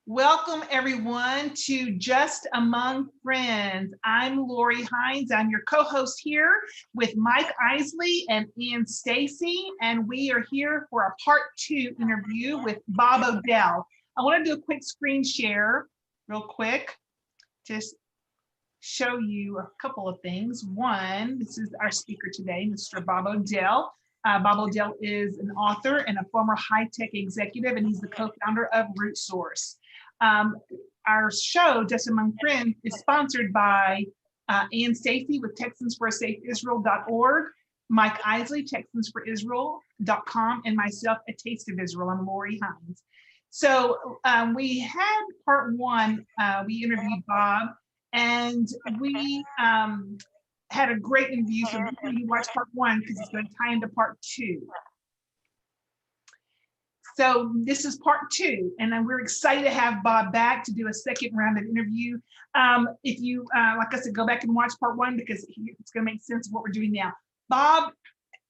Welcome, everyone, to Just Among Friends. I'm Lori Hines. I'm your co host here with Mike Isley and Ian Stacy, and we are here for a part 2 interview with Bob Odell. I want to do a quick screen share, real quick, just show you a couple of things. One, this is our speaker today, Mr. Bob Odell. Bob Odell is an author and a former high-tech executive, and he's the co-founder of RootSource. Um, our show, Just Among Friends, is sponsored by Ian Stacy with TexinsForASafeIsrael.org, Mike Isley, TexinsForIsrael.com, and myself, A Taste of Israel. I'm Lori Hines. So we had part 1, we interviewed Bob, and we had a great interview. So make sure you watch part 1 because it's going to tie into part 2. So this is part 2, and then we're excited to have Bob back to do a second round of interview. If you, like I said, go back and watch part 1 because it's going to make sense of what we're doing now. Bob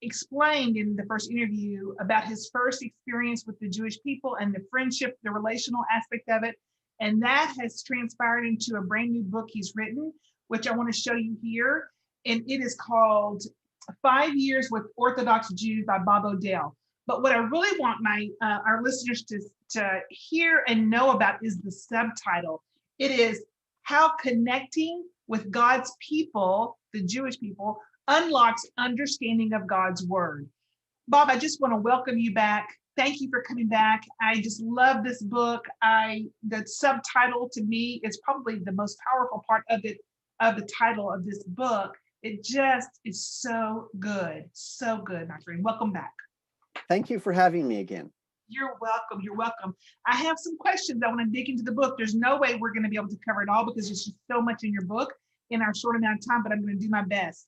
explained in the first interview about his first experience with the Jewish people and the friendship, the relational aspect of it. And that has transpired into a brand new book he's written, which I want to show you here. And it is called 5 Years with Orthodox Jews by Bob Odell. But what I really want our listeners to hear and know about is the subtitle. It is How Connecting with God's People, the Jewish people, unlocks understanding of God's word. Bob, I just want to welcome you back. Thank you for coming back. I just love this book. The subtitle to me is probably the most powerful part of it, of the title of this book. It just is so good. So good, my friend. Welcome back. Thank you for having me again. You're welcome. You're welcome. I have some questions. I want to dig into the book. There's no way we're going to be able to cover it all because there's just so much in your book in our short amount of time, but I'm going to do my best.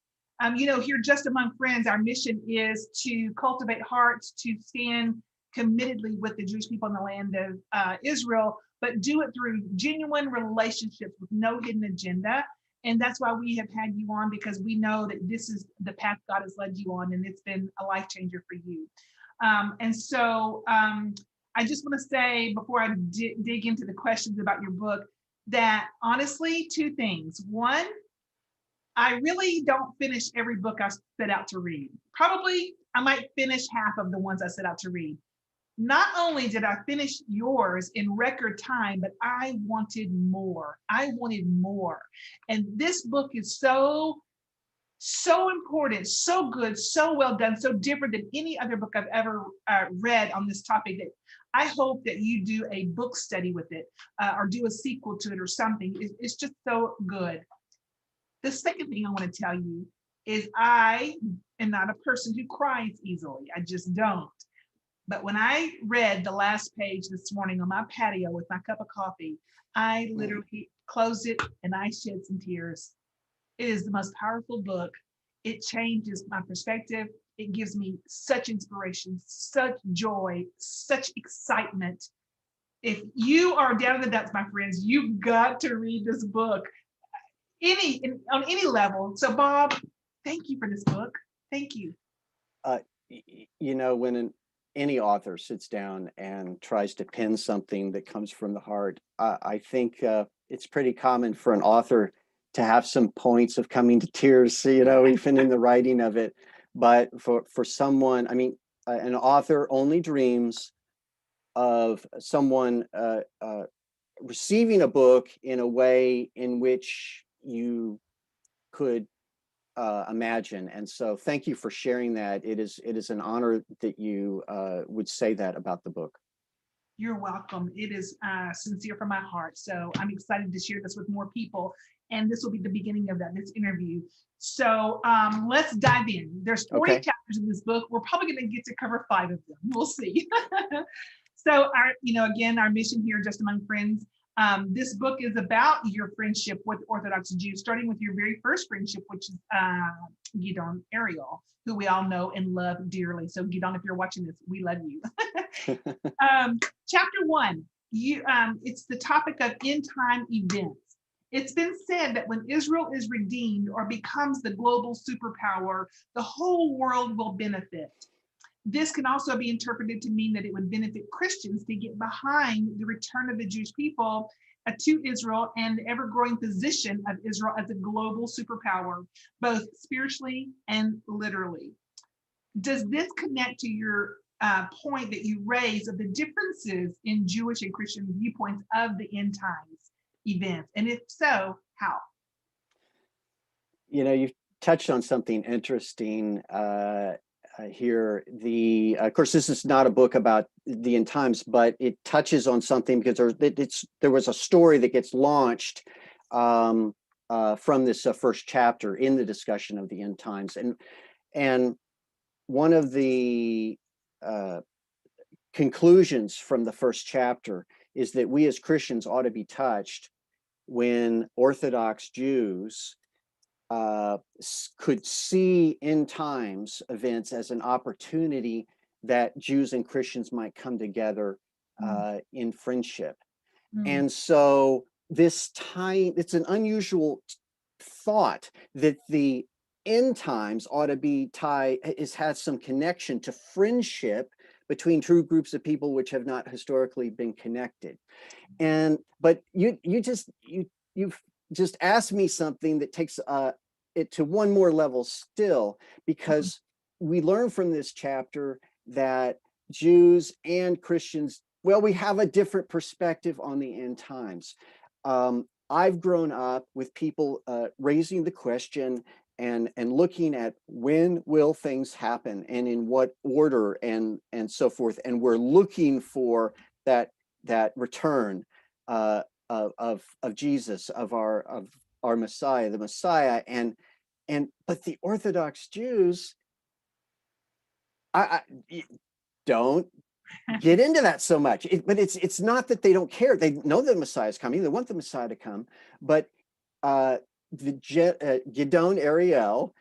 Here Just Among Friends, our mission is to cultivate hearts, to stand committedly with the Jewish people in the land of Israel, but do it through genuine relationships with no hidden agenda. And that's why we have had you on, because we know that this is the path God has led you on, and it's been a life changer for you. I just want to say before I dig into the questions about your book that honestly, 2 things. One, I really don't finish every book I set out to read. Probably I might finish half of the ones I set out to read. Not only did I finish yours in record time, but I wanted more. I wanted more. And this book is so important, so good, so well done, so different than any other book I've ever read on this topic, that I hope that you do a book study with it or do a sequel to it or something. It's just so good. The second thing I want to tell you is I am not a person who cries easily. I just don't. But when I read the last page this morning on my patio with my cup of coffee, I literally closed it and I shed some tears. It is the most powerful book. It changes my perspective. It gives me such inspiration, such joy, such excitement. If you are down in the depths, my friends, you've got to read this book on any level. So, Bob, thank you for this book. Thank you. When any author sits down and tries to pen something that comes from the heart, I think it's pretty common for an author to have some points of coming to tears, even in the writing of it. But for someone, an author only dreams of someone receiving a book in a way in which you could imagine. And so thank you for sharing that. It is an honor that you would say that about the book. You're welcome. It is sincere from my heart. So I'm excited to share this with more people. And this will be the beginning of this interview. So let's dive in. There's 40 chapters in this book. We're probably going to get to cover 5 of them. We'll see. So our mission here, Just Among Friends, this book is about your friendship with Orthodox Jews, starting with your very first friendship, which is Gidon Ariel, who we all know and love dearly. So Gidon, if you're watching this, we love you. Chapter 1, it's the topic of end time events. It's been said that when Israel is redeemed or becomes the global superpower, the whole world will benefit. this can also be interpreted to mean that it would benefit Christians to get behind the return of the Jewish people to Israel and the ever-growing position of Israel as a global superpower, both spiritually and literally. Does this connect to your point that you raised of the differences in Jewish and Christian viewpoints of the end times events? And if so, how? You've touched on something interesting here. Of course, this is not a book about the end times, but it touches on something because there was a story that gets launched from this first chapter in the discussion of the end times, and one of the conclusions from the first chapter is that we as Christians ought to be touched when Orthodox Jews could see end times events as an opportunity that Jews and Christians might come together in friendship. And so it's an unusual thought that the end times ought to be has some connection to friendship between two groups of people which have not historically been connected. But you've just asked me something that takes it to one more level still, because we learn from this chapter that Jews and Christians, well, we have a different perspective on the end times. I've grown up with people raising the question and looking at when will things happen and in what order and so forth, and we're looking for that return of Jesus, of our Messiah, the Messiah, but the Orthodox Jews, I don't get into that so much. But it's not that they don't care. They know the Messiah is coming. They want the Messiah to come. But Gidon Ariel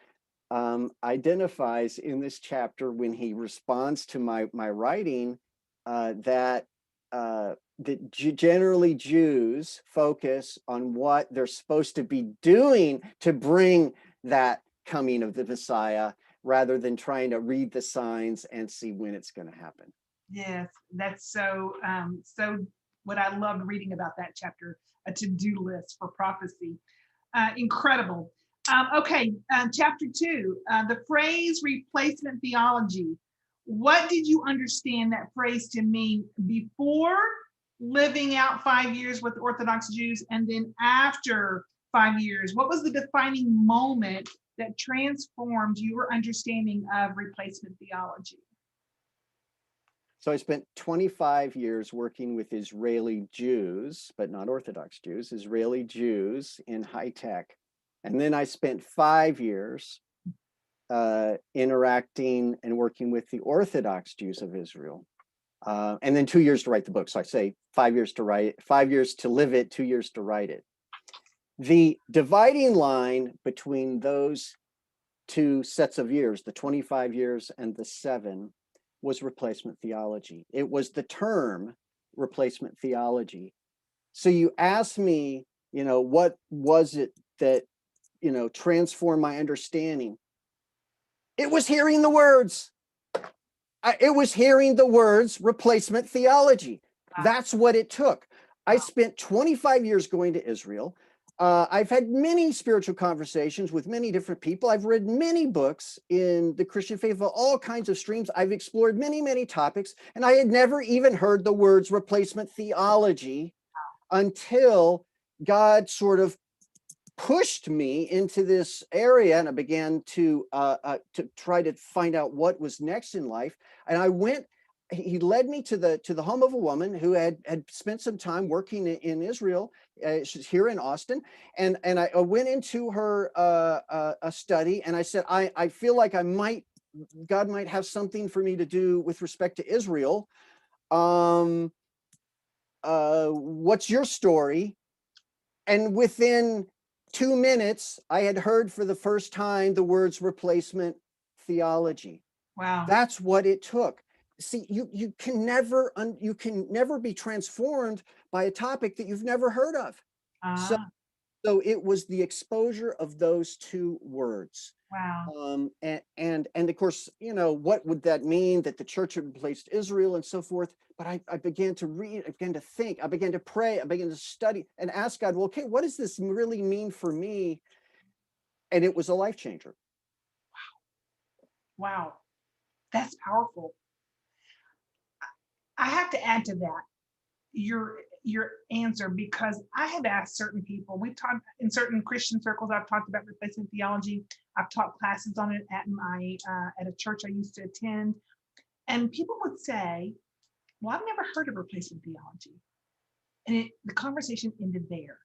identifies in this chapter, when he responds to my writing, that generally Jews focus on what they're supposed to be doing to bring that coming of the Messiah, rather than trying to read the signs and see when it's going to happen. Yes, that's so what I loved reading about that chapter, a to-do list for prophecy. Incredible. Okay, chapter 2, the phrase replacement theology. What did you understand that phrase to mean before living out 5 years with Orthodox Jews, and then after 5 years? What was the defining moment that transformed your understanding of replacement theology? So I spent 25 years working with Israeli Jews, but not Orthodox Jews, Israeli Jews in high tech. And then I spent 5 years interacting and working with the Orthodox Jews of Israel. And then 2 years to write the book. So I say 5 years to write, 5 years to live it, 2 years to write it. The dividing line between those two sets of years, the 25 years and the 7, was replacement theology. It was the term replacement theology. So you asked me, what was it that, transformed my understanding? It was hearing the words. It was hearing the words replacement theology. That's what it took. I spent 25 years going to Israel. I've had many spiritual conversations with many different people. I've read many books in the Christian faith of all kinds of streams. I've explored many, many topics, and I had never even heard the words replacement theology until God sort of pushed me into this area, and I began to try to find out what was next in life. And I went. He led me to the home of a woman who had spent some time working in Israel. She's here in Austin, and I went into her a study, and I said, I feel like God might have something for me to do with respect to Israel. What's your story? And within 2 minutes, I had heard for the first time the words replacement theology. Wow. That's what it took. See, you can never be transformed by a topic that you've never heard of. So So it was the exposure of those two words. Wow. And of course, what would that mean, that the church had replaced Israel and so forth? But I began to read, I began to think, I began to pray, I began to study and ask God, well, okay, what does this really mean for me? And it was a life changer. Wow. That's powerful. I have to add to that your answer, because I have asked certain people. We've talked in certain Christian circles. I've talked about replacement theology. I've taught classes on it at my at a church I used to attend, and people would say, "Well, I've never heard of replacement theology," and the conversation ended there.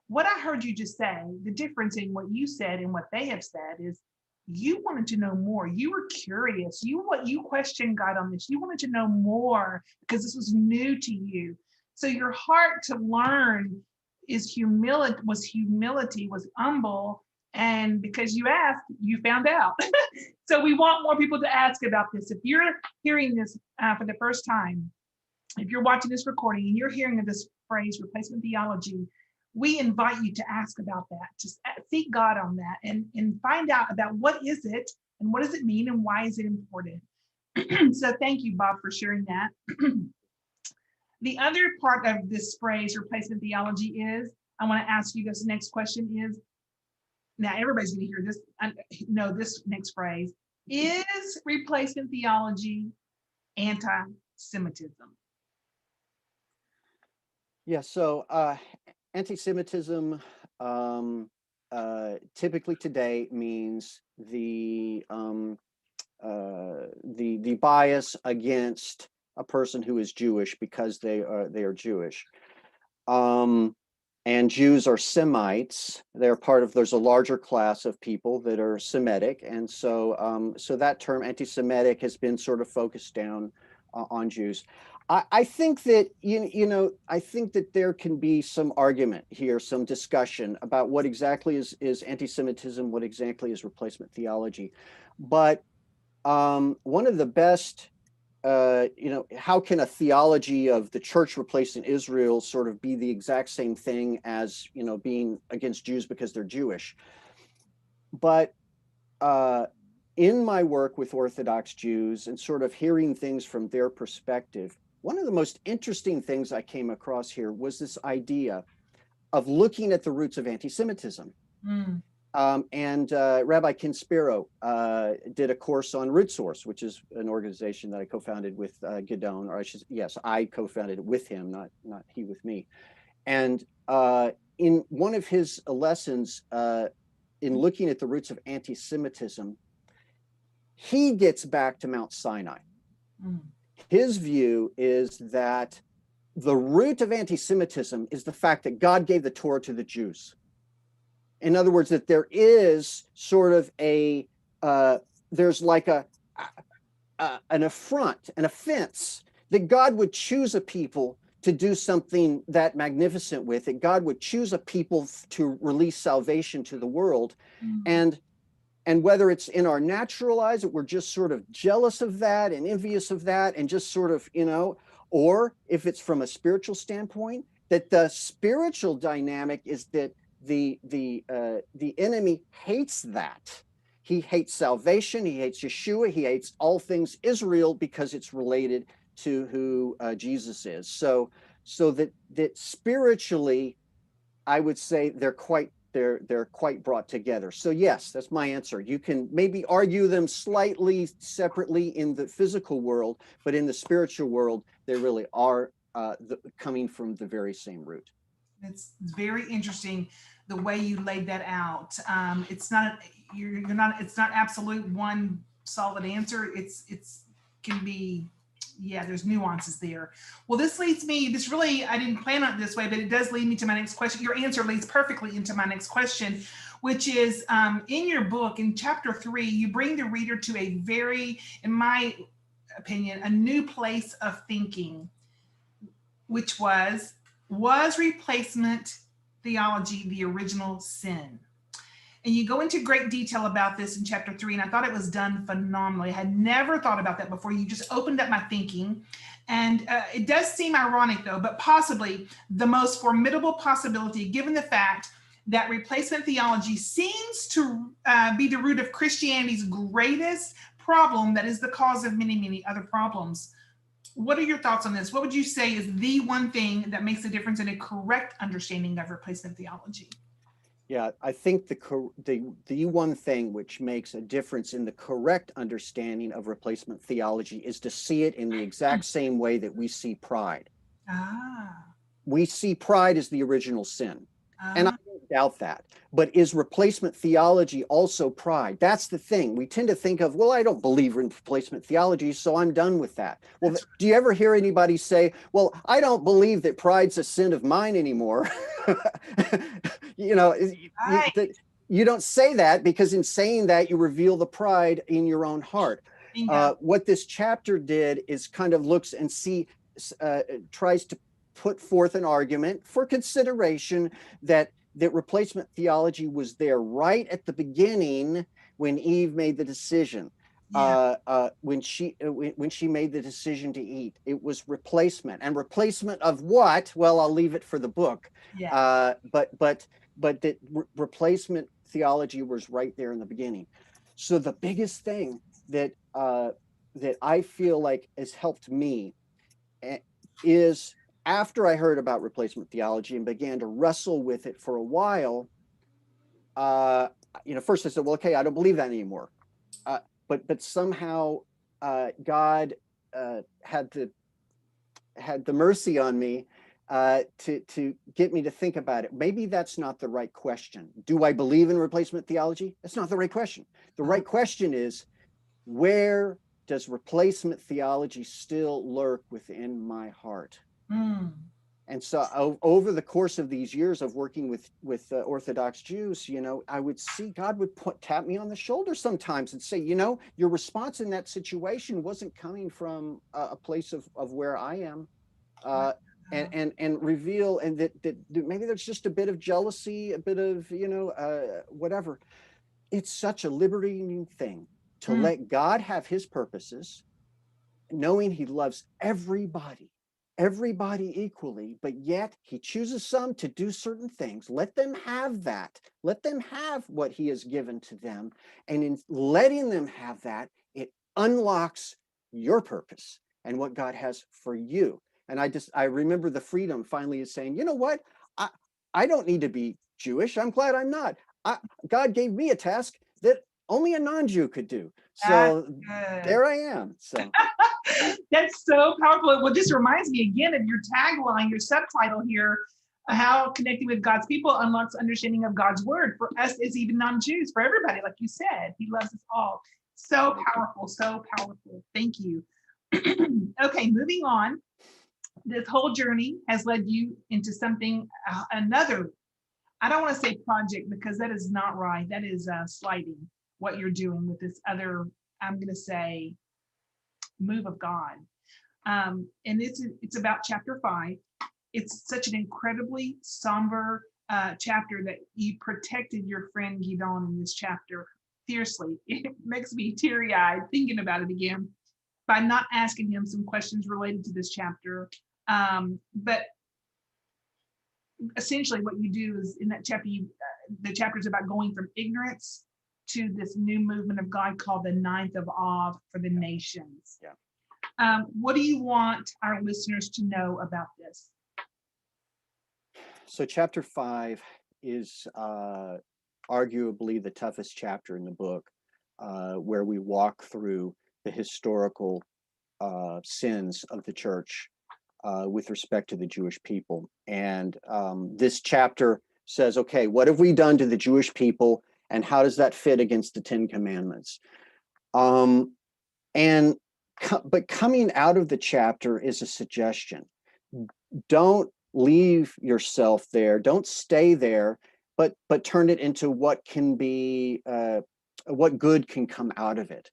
What I heard you just say, the difference in what you said and what they have said is you wanted to know more. You were curious. You questioned God on this. You wanted to know more because this was new to you. So your heart to learn is humility, was humble. And because you asked, you found out. So we want more people to ask about this. If you're hearing this for the first time, if you're watching this recording and you're hearing of this phrase, replacement theology, we invite you to ask about that, to seek God on that, and find out about what is it and what does it mean and why is it important. So thank you, Bob, for sharing that. The other part of this phrase, replacement theology, is, I want to ask you this next question is, now everybody's going to hear this, know this next phrase, is replacement theology anti-Semitism? Yeah, so anti-Semitism typically today means the bias against a person who is Jewish because they are Jewish. And Jews are Semites. They're part of, there's a larger class of people that are Semitic, and so so that term anti-Semitic has been sort of focused down on Jews. I think that I think that there can be some argument here, some discussion about what exactly is anti-Semitism, what exactly is replacement theology. But one of the best, how can a theology of the church replacing Israel sort of be the exact same thing as, being against Jews because they're Jewish? But in my work with Orthodox Jews and sort of hearing things from their perspective, one of the most interesting things I came across here was this idea of looking at the roots of anti-Semitism. Mm. And Rabbi Kinspiro did a course on Root Source, which is an organization that I co-founded with Gidon, or I co-founded it with him, not he with me. And in one of his lessons, in looking at the roots of anti-Semitism, he gets back to Mount Sinai. Mm. His view is that the root of anti-Semitism is the fact that God gave the Torah to the Jews. In other words, that there is sort of there's like an affront, an offense, that God would choose a people to do something that magnificent with, that God would choose a people to release salvation to the world. Mm. And whether it's in our natural eyes that we're just sort of jealous of that and envious of that and just sort of, or if it's from a spiritual standpoint, that the spiritual dynamic is that the enemy hates that. He hates salvation. He hates Yeshua. He hates all things Israel because it's related to who Jesus is. So that spiritually, I would say they're quite brought together. So yes, that's my answer. You can maybe argue them slightly separately in the physical world, but in the spiritual world, they really are coming from the very same root. It's very interesting the way you laid that out. It's not it's not absolute one solid answer. It's can be, yeah, there's nuances there. Well, this leads me, I didn't plan on it this way, but it does lead me to my next question. Your answer leads perfectly into my next question, which is, in your book, in chapter 3, you bring the reader to a very, in my opinion, a new place of thinking, which was replacement theology the original sin? And you go into great detail about this in chapter 3, and I thought it was done phenomenally. I had never thought about that before. You just opened up my thinking. And it does seem ironic, though, but possibly the most formidable possibility, given the fact that replacement theology seems to be the root of Christianity's greatest problem that is the cause of many, many other problems. What are your thoughts on this? What would you say is the one thing that makes a difference in a correct understanding of replacement theology? Yeah, I think the one thing which makes a difference in the correct understanding of replacement theology is to see it in the exact same way that we see pride. Ah, We see pride as the original sin. And I ah, don't doubt that. But is replacement theology also pride? That's the thing. We tend to think of, well, I don't believe in replacement theology, so I'm done with that. Well, do you ever hear anybody say, well, I don't believe that pride's a sin of mine anymore? You know, right. you don't say that, because in saying that, you reveal the pride in your own heart. Bingo. What this chapter did is kind of looks and tries to put forth an argument for consideration that replacement theology was there right at the beginning when Eve made the decision. Yeah. When she made the decision to eat, it was replacement. And replacement of what? Well, I'll leave it for the book. Yeah. But that replacement theology was right there in the beginning. So the biggest thing that I feel like has helped me is, after I heard about replacement theology and began to wrestle with it for a while, first I said, well, okay, I don't believe that anymore. But somehow God had the mercy on me to get me to think about it. Maybe that's not the right question. Do I believe in replacement theology? That's not the right question. The right question is, where does replacement theology still lurk within my heart? Mm. And so over the course of these years of working with Orthodox Jews, I would see God would tap me on the shoulder sometimes and say, your response in that situation wasn't coming from a place of where I am, and reveal, and that maybe there's just a bit of jealousy, a bit of whatever. It's such a liberating thing to Mm. let God have his purposes, knowing he loves everybody equally, but yet he chooses some to do certain things. Let them have that. Let them have what he has given to them. And in letting them have that, it unlocks your purpose and what God has for you. And I remember the freedom finally is saying, you know what? I don't need to be Jewish. I'm glad I'm not. God gave me a task that only a non-Jew could do. So there I am. So That's so powerful. Well, this reminds me again of your tagline, your subtitle here, how connecting with God's people unlocks understanding of God's word for us as even non-Jews, for everybody, like you said. He loves us all. So powerful, so powerful. Thank you. Okay, moving on. This whole journey has led you into something, another, I don't want to say project, because that is not right. That is slighting what you're doing with this other, I'm going to say, move of God. And it's about chapter 5. It's such an incredibly somber chapter that you protected your friend Gidon in this chapter fiercely. It makes me teary-eyed thinking about it again, by not asking him some questions related to this chapter. But essentially what you do is, in that chapter, the chapter is about going from ignorance to this new movement of God called the 9th of Av for the nations. Yeah. What do you want our listeners to know about this? So chapter 5 is arguably the toughest chapter in the book, where we walk through the historical sins of the church with respect to the Jewish people. And this chapter says, okay, what have we done to the Jewish people, and how does that fit against the 10 Commandments? But coming out of the chapter is a suggestion. Don't leave yourself there. Don't stay there, but turn it into what can be, what good can come out of it.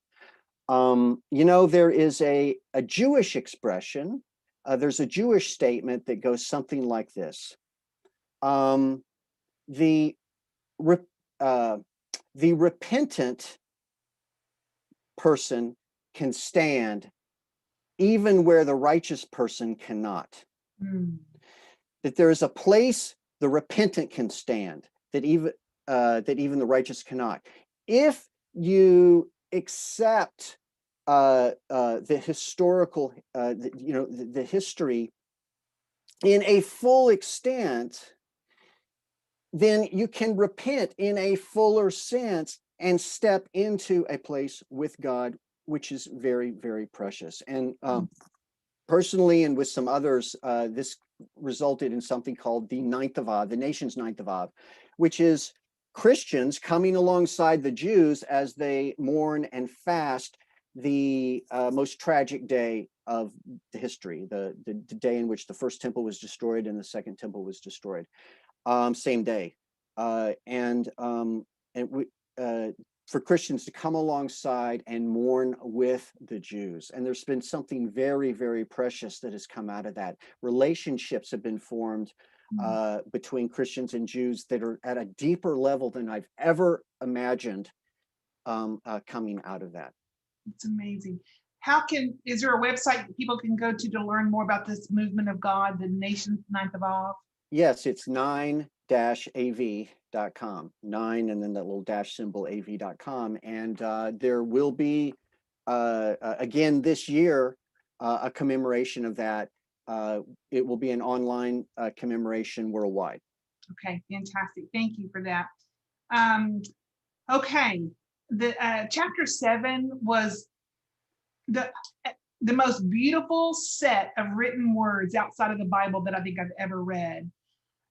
There is a Jewish expression. There's a Jewish statement that goes something like this. The repentant person can stand even where the righteous person cannot. Mm. That there is a place the repentant can stand. that even the righteous cannot. If you accept the historical, the history in a full extent, then you can repent in a fuller sense and step into a place with God, which is very, very precious. And personally, and with some others, this resulted in something called the Ninth of Av, the nation's Ninth of Av, which is Christians coming alongside the Jews as they mourn and fast the most tragic day of the history, the day in which the first temple was destroyed and the second temple was destroyed, same day. And for Christians to come alongside and mourn with the Jews. And there's been something very, very precious that has come out of that. Relationships have been formed between Christians and Jews that are at a deeper level than I've ever imagined coming out of that. It's amazing. Is there a website that people can go to learn more about this movement of God, the nation's Ninth of Av? Yes, it's 9-av.com, 9 and then that little dash symbol av.com. And there will be, again this year, a commemoration of that. It will be an online commemoration worldwide. Okay, fantastic. Thank you for that. Okay, the chapter 7 was the most beautiful set of written words outside of the Bible that I think I've ever read.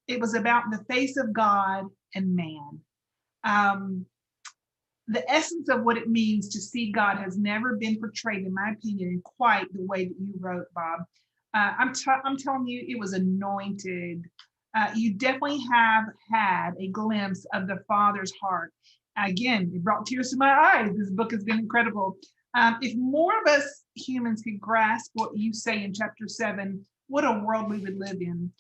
It was about the face of God and man. The essence of what it means to see God has never been portrayed, in my opinion, in quite the way that you wrote, Bob. I'm telling you, it was anointed. You definitely have had a glimpse of the Father's heart. Again, it brought tears to my eyes. This book has been incredible. If more of us humans could grasp what you say in chapter 7, what a world we would live in.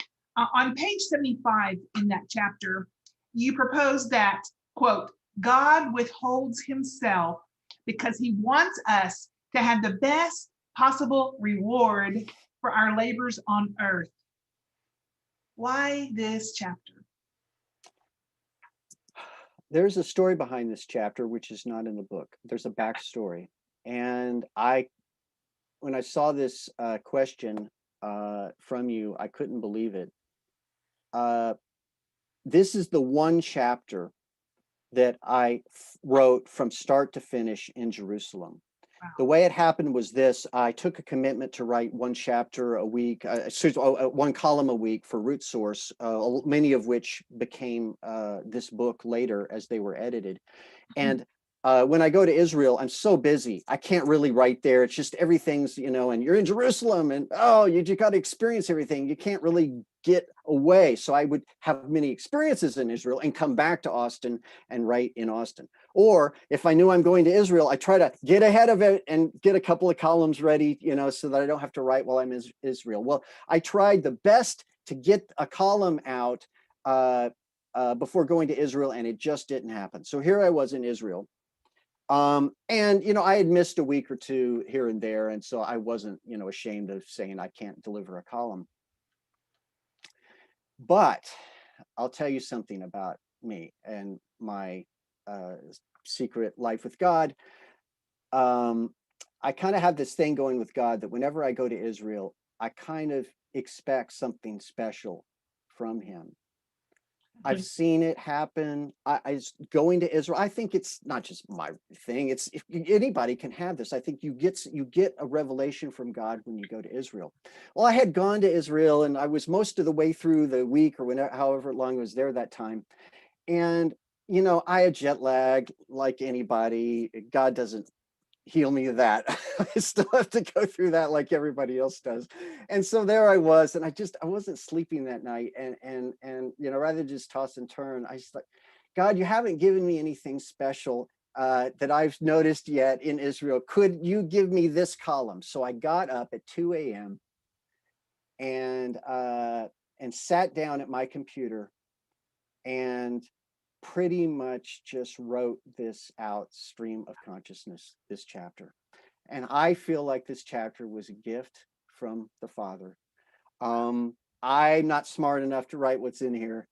On page 75 in that chapter, you propose that, quote, God withholds himself because he wants us to have the best possible reward for our labors on earth. Why this chapter? There's a story behind this chapter, which is not in the book. There's a backstory. And when I saw this question from you, I couldn't believe it. This is the one chapter that I wrote from start to finish in Jerusalem. Wow. The way it happened was this: I took a commitment to write one chapter a week, one column a week for Root Source, many of which became this book later as they were edited. And when I go to Israel, I'm so busy. I can't really write there. It's just everything's, and you're in Jerusalem and, you got to experience everything. You can't really get away. So I would have many experiences in Israel and come back to Austin and write in Austin. Or if I knew I'm going to Israel, I try to get ahead of it and get a couple of columns ready, so that I don't have to write while I'm in Israel. Well, I tried the best to get a column out before going to Israel, and it just didn't happen. So here I was in Israel. And, I had missed a week or two here and there. And so I wasn't, ashamed of saying I can't deliver a column. But I'll tell you something about me and my secret life with God. I kind of have this thing going with God that whenever I go to Israel, I kind of expect something special from him. I've seen it happen. I going to Israel. I think it's not just my thing. It's anybody can have this. I think you get a revelation from God when you go to Israel. Well, I had gone to Israel and I was most of the way through the week or whenever, however long I was there that time. And, I had jet lag like anybody. God doesn't heal me of that. I still have to go through that like everybody else does. And so there I was, and I wasn't sleeping that night. And rather than just toss and turn, I just like, God, you haven't given me anything special that I've noticed yet in Israel. Could you give me this column? So I got up at 2 a.m. and sat down at my computer and pretty much just wrote this out, stream of consciousness, this chapter. And I feel like this chapter was a gift from the Father. I'm not smart enough to write what's in here.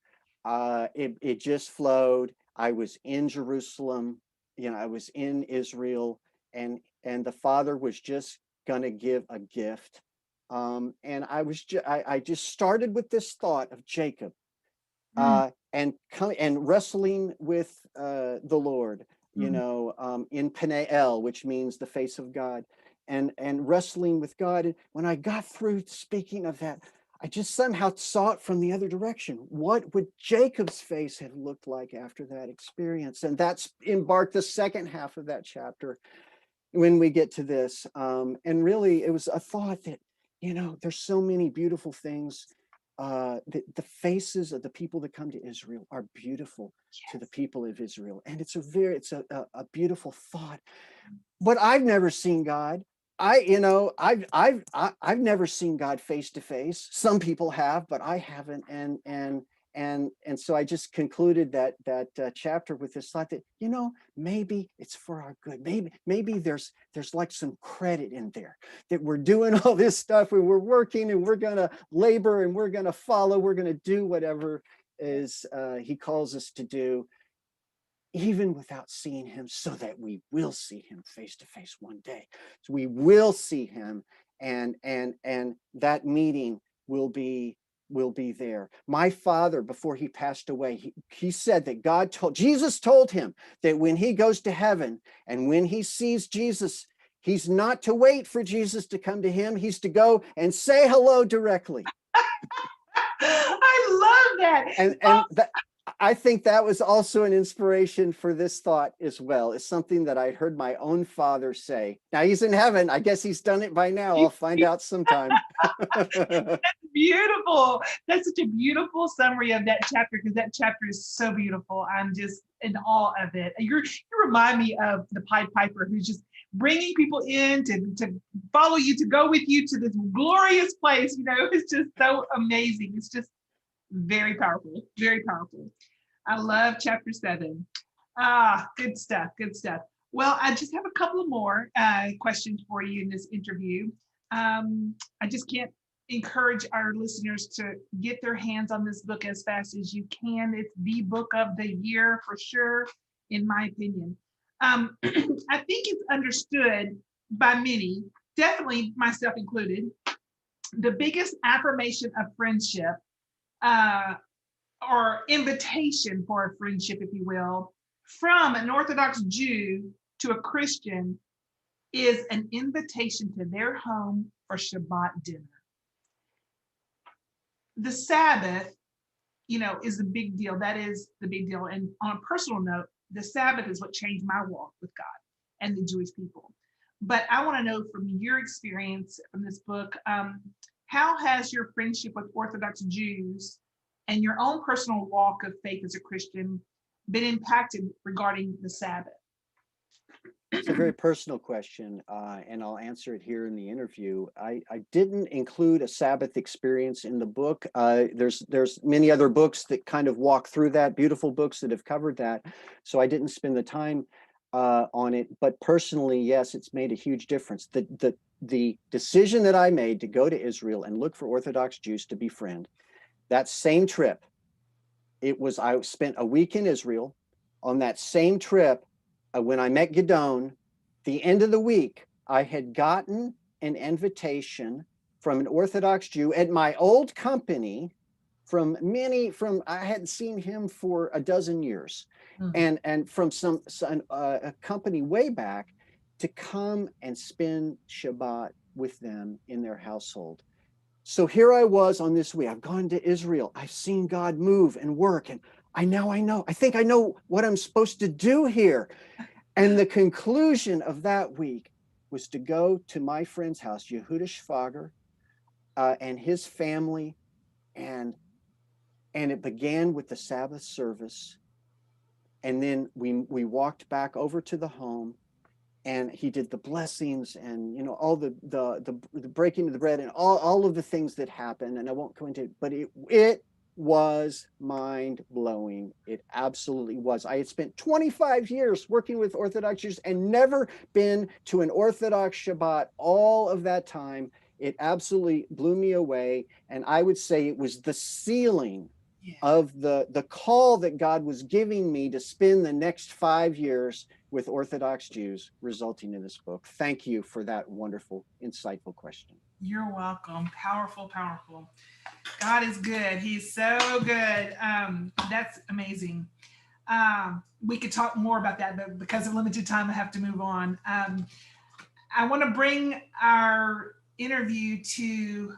It just flowed. I was in Jerusalem, I was in Israel, and the Father was just going to give a gift. And I just started with this thought of Jacob, Mm, and wrestling with the Lord, mm. in Peniel, which means the face of God, and wrestling with God. And when I got through speaking of that, I just somehow saw it from the other direction. What would Jacob's face have looked like after that experience? And that's embarked the second half of that chapter when we get to this. And really, it was a thought that, there's so many beautiful things. The faces of the people that come to Israel are beautiful to the people of Israel. And it's a beautiful thought. But I've never seen God. I've never seen God face to face. Some people have, but I haven't. And so I just concluded that chapter with this thought that, maybe it's for our good. Maybe there's like some credit in there that we're doing all this stuff and we're working and we're gonna labor and we're gonna follow. We're gonna do whatever is He calls us to do, even without seeing Him, so that we will see Him face to face one day. So we will see Him, and that meeting will be there. My father, before he passed away, he said that Jesus told him that when he goes to heaven and when he sees Jesus, he's not to wait for Jesus to come to him. He's to go and say hello directly. I love that. And that, I think that was also an inspiration for this thought as well. It's something that I heard my own father say. Now he's in heaven. I guess he's done it by now. I'll find out sometime. Beautiful. That's such a beautiful summary of that chapter, because that chapter is so beautiful. I'm just in awe of it. You remind me of the Pied Piper, who's just bringing people in to follow you, to go with you to this glorious place. It's just so amazing. It's just very powerful, very powerful. I love chapter 7. Good stuff, good stuff. Well, I just have a couple of more questions for you in this interview. I just can't encourage our listeners to get their hands on this book as fast as you can. It's the book of the year for sure, in my opinion. I think it's understood by many, definitely myself included, the biggest affirmation of friendship, or invitation for a friendship, if you will, from an Orthodox Jew to a Christian is an invitation to their home for Shabbat dinner. The Sabbath, is a big deal. That is the big deal. And on a personal note, the Sabbath is what changed my walk with God and the Jewish people. But I want to know from your experience from this book, how has your friendship with Orthodox Jews and your own personal walk of faith as a Christian been impacted regarding the Sabbath? It's a very personal question, and I'll answer it here in the interview. I didn't include a Sabbath experience in the book. There's many other books that kind of walk through that, beautiful books that have covered that. So I didn't spend the time on it. But personally, yes, it's made a huge difference. The decision that I made to go to Israel and look for Orthodox Jews to befriend, that same trip, I spent a week in Israel. On that same trip, when I met Gidon, the end of the week, I had gotten an invitation from an Orthodox Jew at my old company I hadn't seen him for a dozen years, and from a company way back, to come and spend Shabbat with them in their household. So here I was on this week. I've gone to Israel. I've seen God move and work, and I think I know what I'm supposed to do here. And the conclusion of that week was to go to my friend's house, Yehuda Shvager, and his family, and it began with the Sabbath service. And then we walked back over to the home, and he did the blessings and all the breaking of the bread and all of the things that happened. And I won't go into it, but it was mind-blowing. It absolutely was. I had spent 25 years working with Orthodox Jews and never been to an Orthodox Shabbat all of that time. It absolutely blew me away. And I would say it was the ceiling Yeah. of the call that God was giving me to spend the next 5 years with Orthodox Jews, resulting in this book. Thank you for that wonderful, insightful question. You're welcome. Powerful, powerful. God is good. He's so good. That's amazing. We could talk more about that, but because of limited time, I have to move on. I want to bring our interview to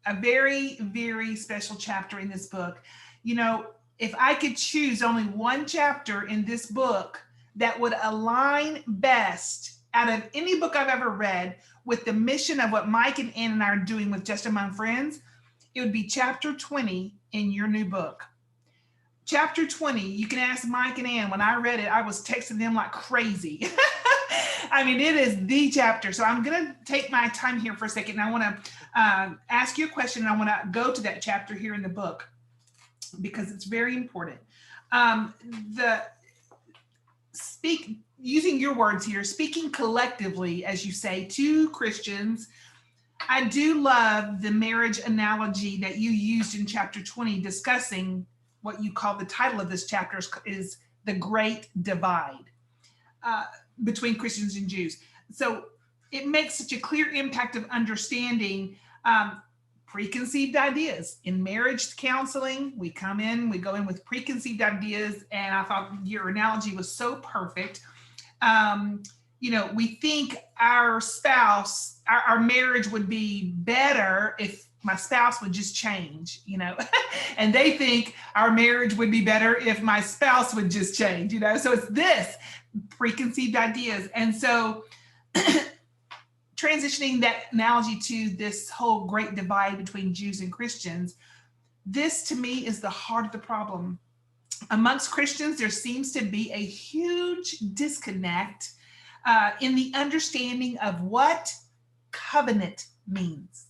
a very, very special chapter in this book. You know, if I could choose only one chapter in this book that would align best out of any book I've ever read with the mission of what Mike and Ann and I are doing with Just Among Friends, it would be chapter 20 in your new book. Chapter 20, you can ask Mike and Ann. When I read it, I was texting them like crazy. I mean, it is the chapter. So I'm going to take my time here for a second. And I want to ask you a question. And I want to go to that chapter here in the book because it's very important. Using your words here, speaking collectively, as you say, to Christians, I do love the marriage analogy that you used in chapter 20, discussing what you call the title of this chapter is The Great Divide between Christians and Jews. So it makes such a clear impact of understanding preconceived ideas. In marriage counseling, we go in with preconceived ideas, and I thought your analogy was so perfect. We think our spouse, our marriage would be better if my spouse would just change, and they think our marriage would be better if my spouse would just change, so it's this preconceived ideas. And so transitioning that analogy to this whole great divide between Jews and Christians, this to me is the heart of the problem. Amongst Christians, there seems to be a huge disconnect in the understanding of what covenant means.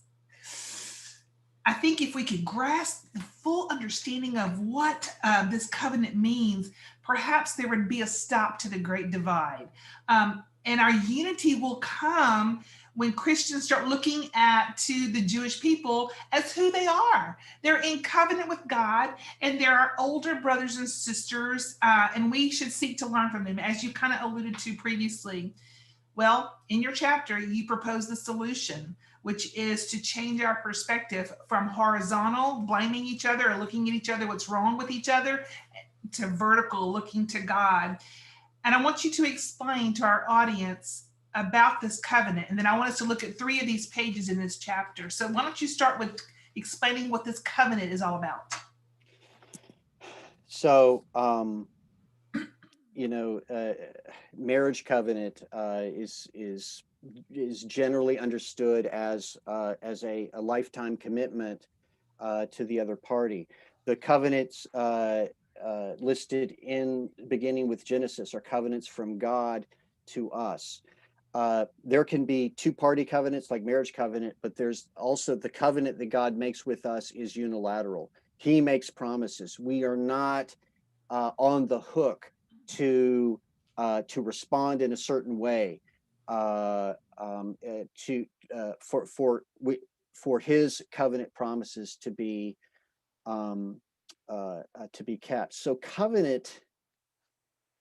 I think if we could grasp the full understanding of what this covenant means, perhaps there would be a stop to the great divide. And our unity will come when Christians start looking to the Jewish people as who they are. They're in covenant with God, and they're our older brothers and sisters, and we should seek to learn from them, as you kind of alluded to previously. Well, in your chapter, you propose the solution, which is to change our perspective from horizontal, blaming each other or looking at each other, what's wrong with each other, to vertical, looking to God. And I want you to explain to our audience about this covenant. And then I want us to look at 3 of these pages in this chapter. So why don't you start with explaining what this covenant is all about? So, marriage covenant is generally understood as a lifetime commitment to the other party. The covenants listed beginning with Genesis are covenants from God to us. There can be 2-party covenants like marriage covenant, but there's also the covenant that God makes with us is unilateral. He makes promises. We are not on the hook to respond in a certain way for his covenant promises to be kept. So covenant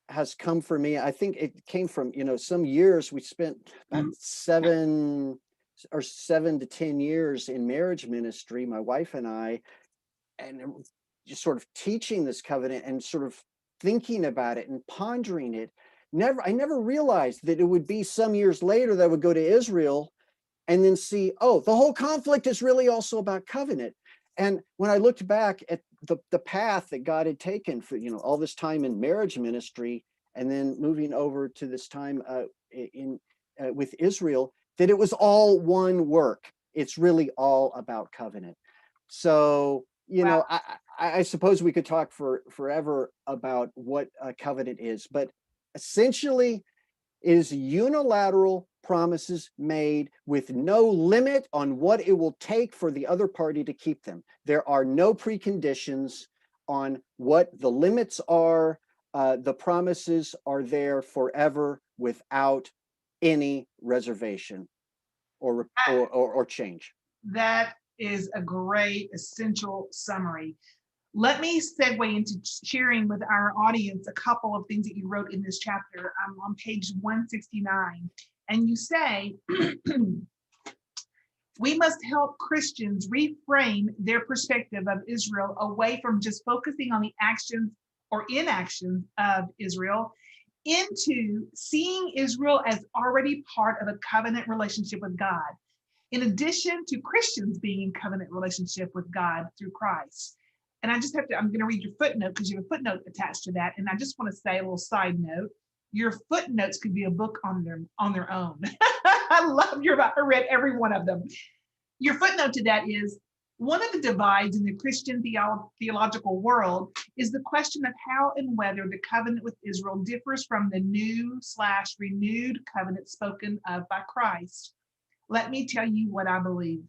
has come for me. I think it came from some years we spent about 7 to 10 years in marriage ministry, my wife and I, and just sort of teaching this covenant and sort of thinking about it and pondering it. I never realized that it would be some years later that I would go to Israel and then see, oh, the whole conflict is really also about covenant. And when I looked back at the path that God had taken for all this time in marriage ministry, and then moving over to this time with Israel, that it was all one work. It's really all about covenant. So Wow. I suppose we could talk forever about what a covenant is, but essentially is unilateral promises made with no limit on what it will take for the other party to keep them. There are no preconditions on what the limits are. The promises are there forever without any reservation or change. That is a great essential summary. Let me segue into sharing with our audience a couple of things that you wrote in this chapter. I'm on page 169, and you say, we must help Christians reframe their perspective of Israel away from just focusing on the actions or inaction of Israel into seeing Israel as already part of a covenant relationship with God, in addition to Christians being in covenant relationship with God through Christ. And I'm going to read your footnote because you have a footnote attached to that. And I just want to say a little side note. Your footnotes could be a book on their own. I read every one of them. Your footnote to that is, one of the divides in the Christian theological world is the question of how and whether the covenant with Israel differs from the new/renewed covenant spoken of by Christ. Let me tell you what I believe.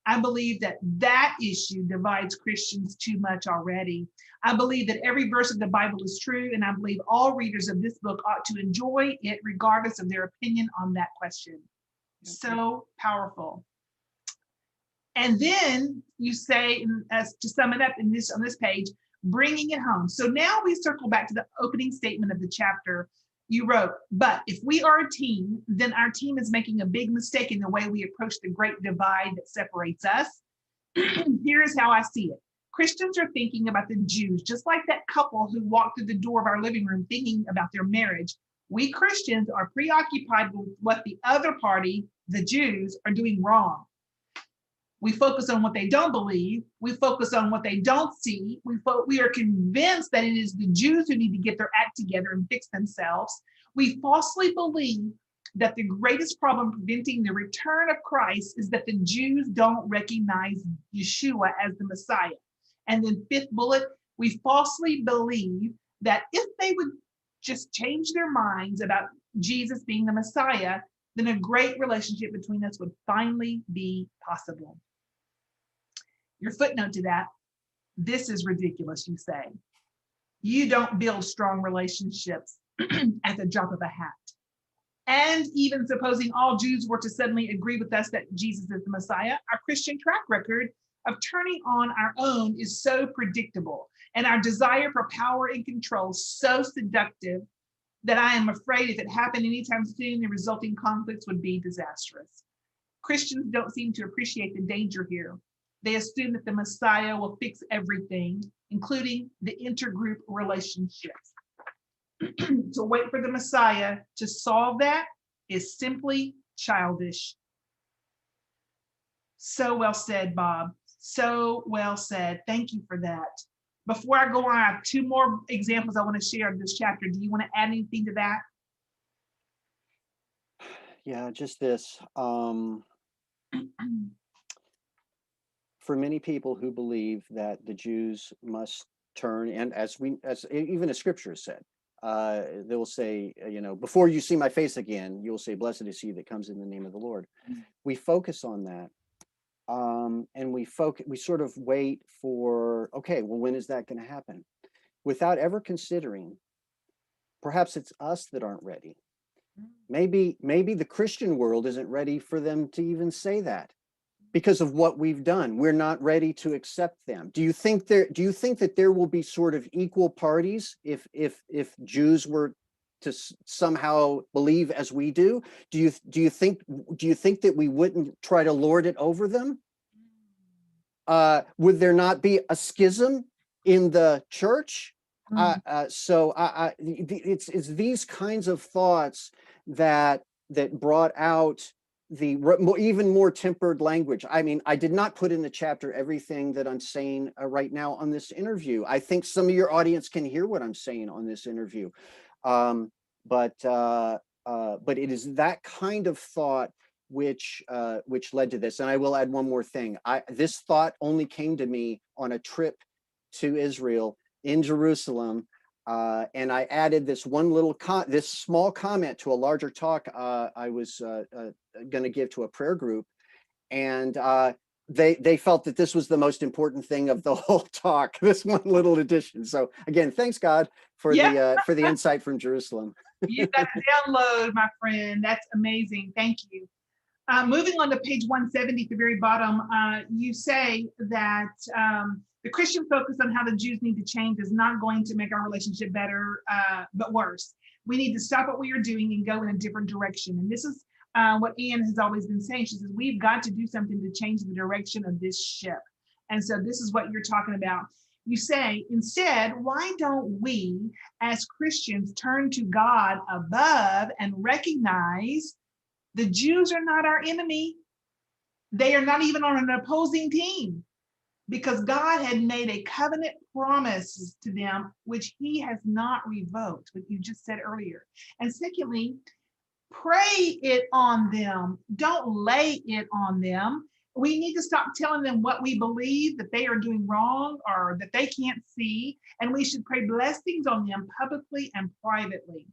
I believe that issue divides Christians too much already. I believe that every verse of the Bible is true, and I believe all readers of this book ought to enjoy it regardless of their opinion on that question. So powerful. And then you say, as to sum it up on this page, bringing it home. So now we circle back to the opening statement of the chapter. You wrote, but if we are a team, then our team is making a big mistake in the way we approach the great divide that separates us. Here's how I see it. Christians are thinking about the Jews, just like that couple who walked through the door of our living room thinking about their marriage. We Christians are preoccupied with what the other party, the Jews, are doing wrong. We focus on what they don't believe. We focus on what they don't see. We are convinced that it is the Jews who need to get their act together and fix themselves. We falsely believe that the greatest problem preventing the return of Christ is that the Jews don't recognize Yeshua as the Messiah. And then fifth bullet, we falsely believe that if they would just change their minds about Jesus being the Messiah, then a great relationship between us would finally be possible. Your footnote to that, this is ridiculous, you say. You don't build strong relationships at the drop of a hat. And even supposing all Jews were to suddenly agree with us that Jesus is the Messiah, our Christian track record of turning on our own is so predictable, and our desire for power and control so seductive that I am afraid if it happened anytime soon, the resulting conflicts would be disastrous. Christians don't seem to appreciate the danger here. They assume that the Messiah will fix everything, including the intergroup relationships. To wait for the Messiah to solve that is simply childish. So well said, Bob. So well said. Thank you for that. Before I go on, I have two more examples I want to share in this chapter. Do you want to add anything to that? Yeah, just this. For many people who believe that the Jews must turn, and as even as Scripture has said, they will say, before you see my face again, you'll say, blessed is he that comes in the name of the Lord. We focus on that. And we sort of wait for, okay, well, when is that going to happen? Without ever considering, perhaps it's us that aren't ready. Maybe the Christian world isn't ready for them to even say that because of what we've done. We're not ready to accept them. Do you think that there will be sort of equal parties if Jews were to somehow believe as we do? Do you think that we wouldn't try to lord it over them? Would there not be a schism in the church? It's these kinds of thoughts that brought out the even more tempered language. I mean, I did not put in the chapter everything that I'm saying right now on this interview. I think some of your audience can hear what I'm saying on this interview. But it is that kind of thought which led to this. And I will add one more thing. This thought only came to me on a trip to Israel in Jerusalem. And I added this one little this small comment to a larger talk I was going to give to a prayer group, and they felt that this was the most important thing of the whole talk. This one little addition. So again, thanks God for the insight from Jerusalem. You got to download, my friend. That's amazing. Thank you. Moving on to page 170 at the very bottom, you say that the Christian focus on how the Jews need to change is not going to make our relationship better, but worse. We need to stop what we are doing and go in a different direction. And this is what Anne has always been saying. She says, we've got to do something to change the direction of this ship. And so this is what you're talking about. You say, instead, why don't we as Christians turn to God above and recognize the Jews are not our enemy. They are not even on an opposing team, because God had made a covenant promise to them, which he has not revoked, what you just said earlier. And secondly, pray it on them. Don't lay it on them. We need to stop telling them what we believe that they are doing wrong or that they can't see. And we should pray blessings on them publicly and privately.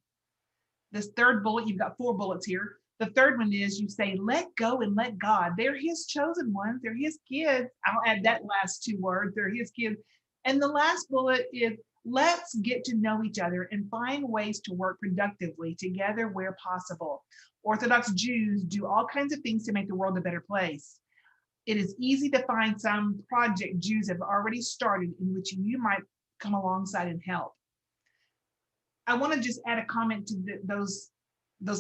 This third bullet, you've got 4 bullets here. The third one is you say, let go and let God. They're his chosen ones. They're his kids. I'll add that last 2 words. They're his kids. And the last bullet is, let's get to know each other and find ways to work productively together where possible. Orthodox Jews do all kinds of things to make the world a better place. It is easy to find some project Jews have already started in which you might come alongside and help. I want to just add a comment to those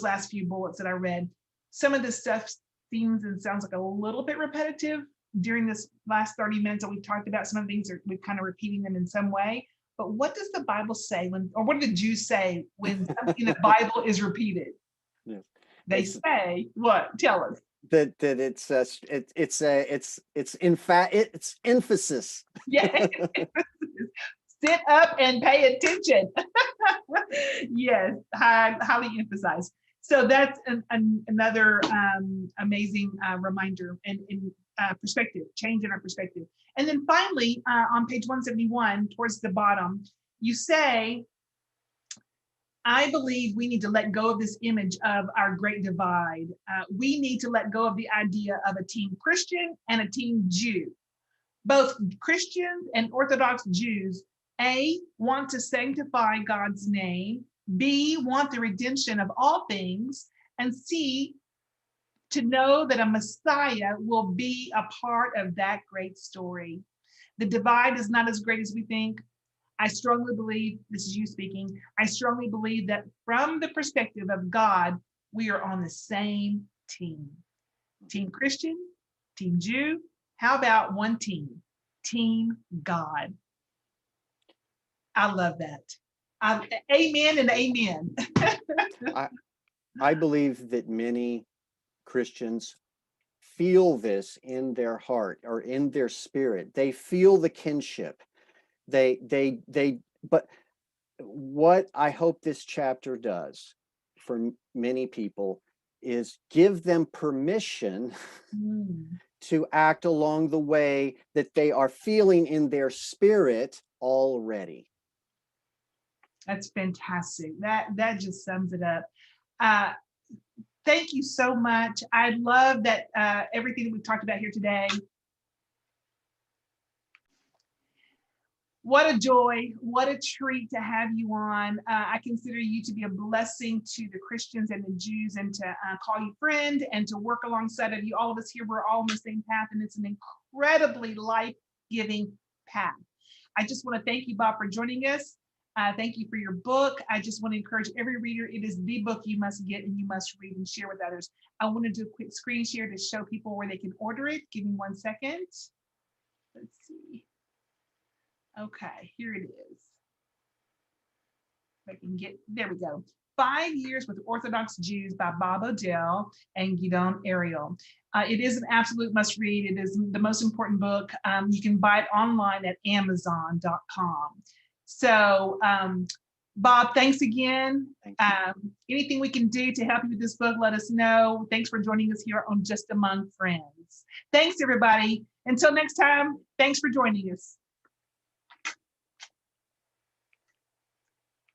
last few bullets that I read. Some of this stuff seems and sounds like a little bit repetitive during this last 30 minutes that we've talked about. Some of the things we're kind of repeating them in some way. But what does the Bible say or what do the Jews say when something in the Bible is repeated? Yeah. They say what? Tell us. That it's emphasis. Yeah. Sit up and pay attention. Yes, highly emphasized. So that's another amazing reminder and perspective, change in our perspective. And then finally, on page 171, towards the bottom, you say, I believe we need to let go of this image of our great divide. We need to let go of the idea of a team Christian and a team Jew. Both Christians and Orthodox Jews, A, want to sanctify God's name, B, want the redemption of all things, and C, to know that a Messiah will be a part of that great story. The divide is not as great as we think. I strongly believe, this is you speaking, I strongly believe that from the perspective of God, we are on the same team. Team Christian, Team Jew, how about one team? Team God. I love that. Amen and amen. I believe that many Christians feel this in their heart or in their spirit. They feel the kinship. But what I hope this chapter does for many people is give them permission to act along the way that they are feeling in their spirit already. That's fantastic. That just sums it up. Thank you so much. I love that everything that we've talked about here today. What a joy, what a treat to have you on. I consider you to be a blessing to the Christians and the Jews, and to call you friend and to work alongside of you. All of us here, we're all on the same path, and it's an incredibly life-giving path. I just want to thank you, Bob, for joining us. Thank you for your book. I just want to encourage every reader, it is the book you must get and you must read and share with others. I want to do a quick screen share to show people where they can order it. Give me 1 second. Let's see. Okay, here it is. If I can get, there we go. 5 Years with Orthodox Jews by Bob Odell and Gidon Ariel. It is an absolute must read. It is the most important book. You can buy it online at Amazon.com. So, Bob, thanks again. Anything we can do to help you with this book, let us know. Thanks for joining us here on Just Among Friends. Thanks, everybody. Until next time, thanks for joining us.